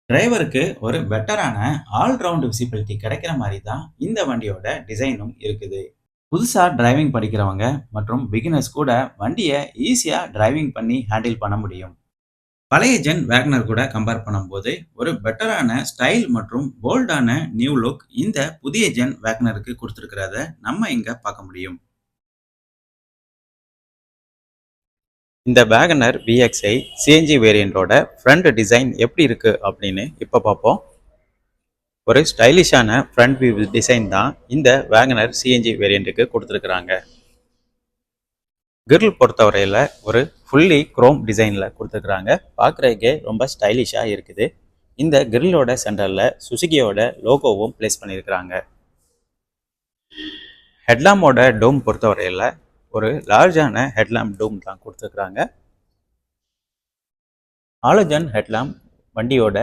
டிரைவருக்கு ஒரு பெட்டரான ஆல் ரவுண்ட் விசிபிலிட்டி கிடைக்கிற மாரி தான் இந்த வண்டியோட டிசைனும் இருக்குது. புதுசா டிரைவிங் படிக்கிறவங்க மற்றும் பிகினர்ஸ் கூட வண்டிய ஈஸியா டிரைவிங் பண்ணி ஹேண்டில் பண்ண முடியும். பழைய ஜென் வேகனர் கூட கம்பேர் பண்ணும்போது ஒரு பெட்டரான ஸ்டைல் மற்றும் போல்டான நியூ லுக் இந்த புதிய ஜென் வேகனருக்கு கொடுத்திருக்கிறத நம்ம இங்க பார்க்க முடியும். இந்த வேகனர் விஎக்ஸ்ஐ சிஎன்ஜி வேரியண்டோட ஃப்ரண்ட் டிசைன் எப்படி இருக்கு அப்படின்னு இப்போ பார்ப்போம். ஒரு ஸ்டைலிஷான ஃப்ரண்ட் வியூ டிசைன் தான் இந்த வேகனர் சிஎன்ஜி வேரியண்ட்டுக்கு கொடுத்துருக்குறாங்க. கிரில் பொறுத்தவரையில் ஒரு ஃபுல்லி குரோம் டிசைனில் கொடுத்துருக்குறாங்க. பார்க்குறதுக்கே ரொம்ப ஸ்டைலிஷாக இருக்குது. இந்த கிரில்லோட சென்டரில் சுசுகியோட லோகோவும் பிளேஸ் பண்ணியிருக்கிறாங்க. ஹெட்லாம்போட டோம் பொறுத்தவரையில் ஒரு லார்ஜான ஹெட்லாம்ப் டோம் தான் கொடுத்துருக்குறாங்க. ஹாலஜன் ஹெட்லாம்ப் வண்டியோட